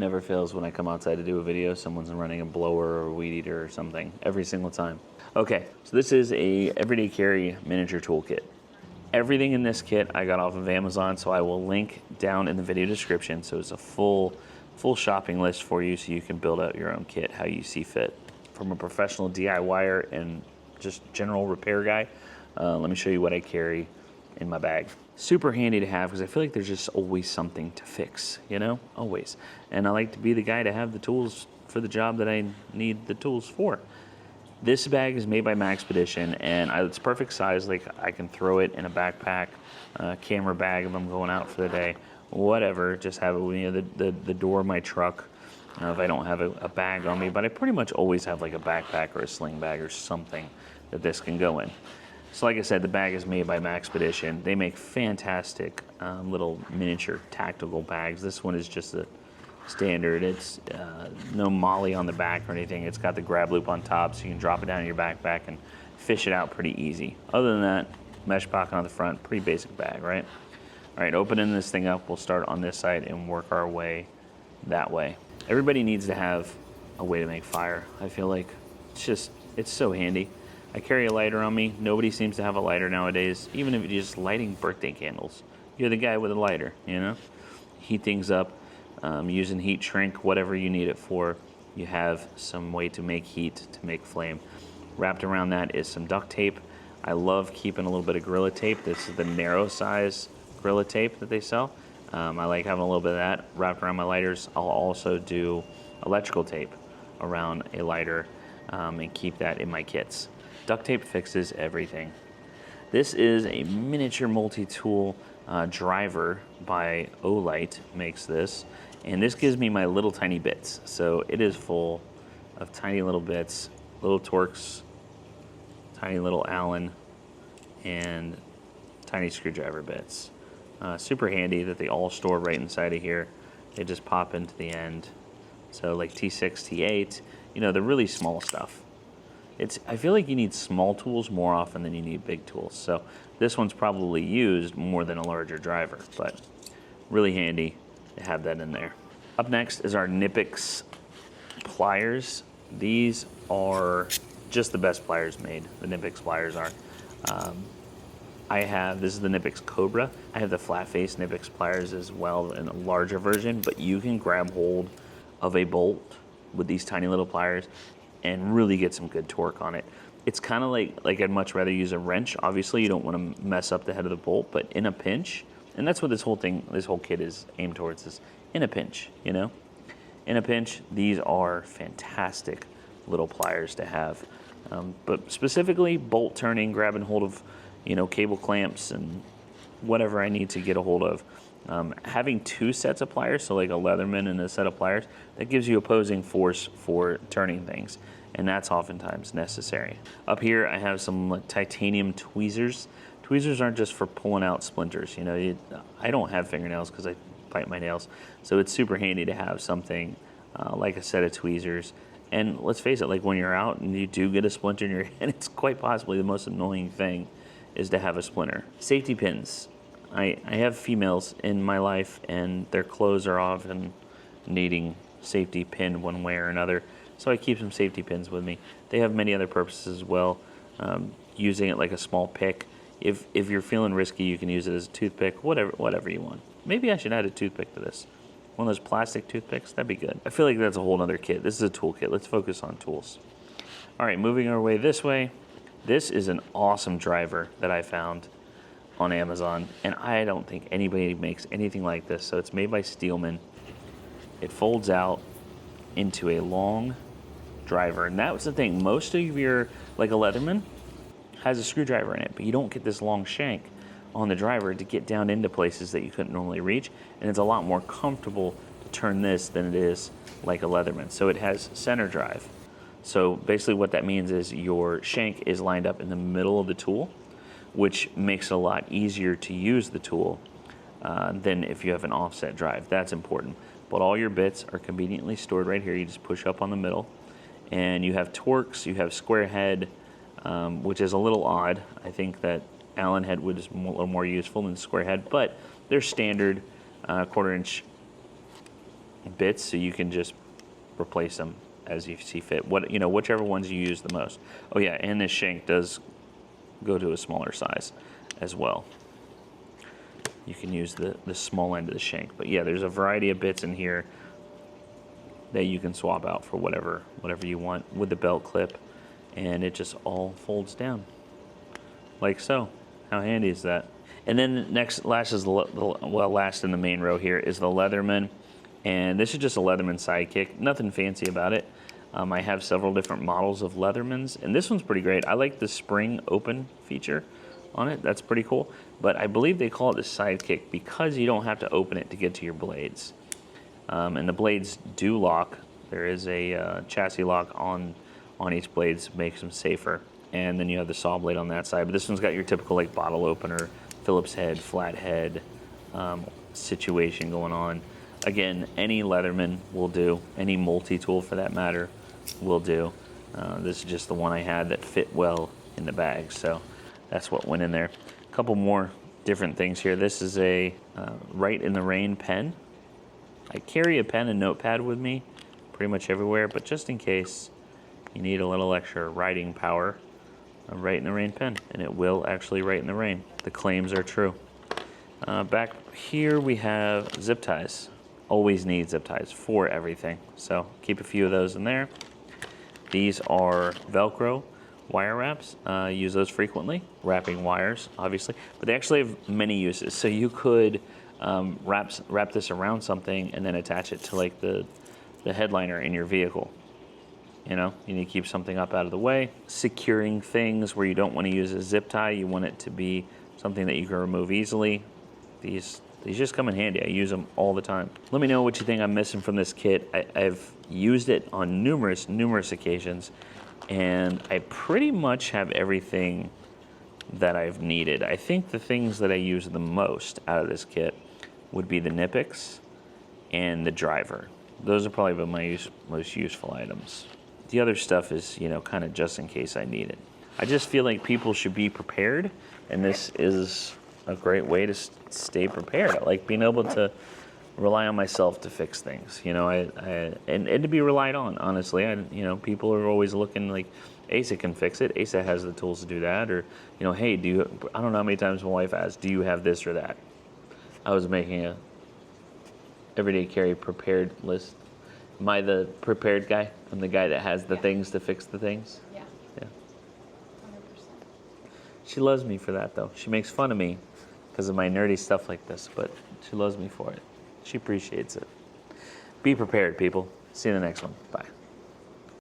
never fails when I come outside to do a video. Someone's running a blower or a weed eater or something every single time. Okay, so this is a everyday carry miniature toolkit. Everything in this kit I got off of Amazon, so I will link down in the video description. So it's a full shopping list for you so you can build out your own kit how you see fit. From a professional DIYer and just general repair guy, let me show you what I carry in my bag. Super handy to have because I feel like there's just always something to fix, you know, always. And I like to be the guy to have the tools for the job that I need the tools for. This bag is made by Maxpedition, and it's perfect size. Like I can throw it in a backpack, camera bag if I'm going out for the day, whatever. Just have it with me, the door of my truck if I don't have a bag on me. But I pretty much always have like a backpack or a sling bag or something that this can go in. So like I said, the bag is made by Maxpedition. They make fantastic little miniature tactical bags. This one is just a standard. It's no molly on the back or anything. It's got the grab loop on top so you can drop it down in your backpack and fish it out pretty easy. Other than that, mesh pocket on the front, pretty basic bag, right? All right, opening this thing up, we'll start on this side and work our way that way. Everybody needs to have a way to make fire. I feel like it's so handy. I carry a lighter on me. Nobody seems to have a lighter nowadays. Even if you're just lighting birthday candles, you're the guy with a lighter, you know? Heat things up. Using heat shrink, whatever you need it for, you have some way to make heat, to make flame. Wrapped around that is some duct tape. I love keeping a little bit of Gorilla Tape. This is the narrow size Gorilla Tape that they sell. I like having a little bit of that wrapped around my lighters. I'll also do electrical tape around a lighter and keep that in my kits. Duct tape fixes everything. This is a miniature multi-tool driver by Olight, makes this. And this gives me my little tiny bits. So it is full of tiny little bits, little Torx, tiny little Allen, and tiny screwdriver bits. Super handy that they all store right inside of here. They just pop into the end. So like T6, T8, you know, the really small stuff. I feel like you need small tools more often than you need big tools. So this one's probably used more than a larger driver, but really handy to have that in there. Up next is our Knipex pliers. These are just the best pliers made. The Knipex pliers are. This is the Knipex Cobra. I have the flat face Knipex pliers as well in a larger version, but you can grab hold of a bolt with these tiny little pliers and really get some good torque on it. It's kind of like I'd much rather use a wrench. Obviously, you don't want to mess up the head of the bolt, but in a pinch, and that's what this whole kit is aimed towards, is in a pinch, you know? In a pinch, these are fantastic little pliers to have. But specifically, bolt turning, grabbing hold of, you know, cable clamps and whatever I need to get a hold of. Having two sets of pliers, so like a Leatherman and a set of pliers, that gives you opposing force for turning things, and that's oftentimes necessary. Up here I have some titanium tweezers. Tweezers aren't just for pulling out splinters, you know. I don't have fingernails because I bite my nails, so it's super handy to have something like a set of tweezers. And let's face it, like when you're out and you do get a splinter in your hand, it's quite possibly the most annoying thing is to have a splinter. Safety pins. I have females in my life and their clothes are often needing safety pin one way or another, so I keep some safety pins with me. They have many other purposes as well. Using it like a small pick. If you're feeling risky, you can use it as a toothpick, whatever you want. Maybe I should add a toothpick to this. One of those plastic toothpicks, that'd be good. I feel like that's a whole other kit. This is a toolkit. Let's focus on tools. All right, moving our way this way. This is an awesome driver that I found on Amazon, and I don't think anybody makes anything like this. So it's made by Steelman. It folds out into a long driver, and that was the thing. Most of your, like a Leatherman, has a screwdriver in it, but you don't get this long shank on the driver to get down into places that you couldn't normally reach, and it's a lot more comfortable to turn this than it is like a Leatherman. So it has center drive. So basically what that means is your shank is lined up in the middle of the tool, which makes it a lot easier to use the tool than if you have an offset drive. That's important. But all your bits are conveniently stored right here. You just push up on the middle, and you have Torx, you have square head, which is a little odd. I think that Allen head was a little more useful than square head, but they're standard 1/4 inch bits, so you can just replace them as you see fit. Whichever ones you use the most. Oh yeah, and this shank does go to a smaller size as well. You can use the small end of the shank. But yeah, there's a variety of bits in here that you can swap out for whatever you want with the belt clip, and it just all folds down like so. How handy is that? And then last in the main row here is the Leatherman, and this is just a Leatherman Sidekick. Nothing fancy about it. I have several different models of Leathermans, and this one's pretty great. I like the spring open feature on it. That's pretty cool. But I believe they call it the Sidekick because you don't have to open it to get to your blades. And the blades do lock. There is a chassis lock on each blades, makes them safer. And then you have the saw blade on that side. But this one's got your typical like bottle opener, Phillips head, flat head situation going on. Again, any Leatherman will do. Any multi-tool for that matter will do. This is just the one I had that fit well in the bag, so that's what went in there. A couple more different things here. This is a Write in the Rain pen. I carry a pen and notepad with me pretty much everywhere, but just in case you need a little extra writing power, a Write in the Rain pen, and it will actually write in the rain. The claims are true. Back here we have zip ties. Always need zip ties for everything, so keep a few of those in there. These are Velcro wire wraps. Use those frequently, wrapping wires, obviously, but they actually have many uses. So you could wrap this around something and then attach it to like the headliner in your vehicle. You need to keep something up out of the way. Securing things where you don't want to use a zip tie, you want it to be something that you can remove easily. These just come in handy. I use them all the time. Let me know what you think I'm missing from this kit. I've used it on numerous occasions, and I pretty much have everything that I've needed. I think the things that I use the most out of this kit would be the Knipex and the driver. Those are probably my most useful items. The other stuff is, kind of just in case I need it. I just feel like people should be prepared, and this is a great way to stay prepared. I like being able to rely on myself to fix things, and to be relied on, honestly. People are always looking like, Asa can fix it. Asa has the tools to do that. Or, hey, I don't know how many times my wife asked, do you have this or that? I was making a everyday carry prepared list. Am I the prepared guy? I'm the guy that has the things to fix the things? Yeah. Yeah. 100%. She loves me for that, though. She makes fun of me because of my nerdy stuff like this, but she loves me for it. She appreciates it. Be prepared, people. See you in the next one. Bye.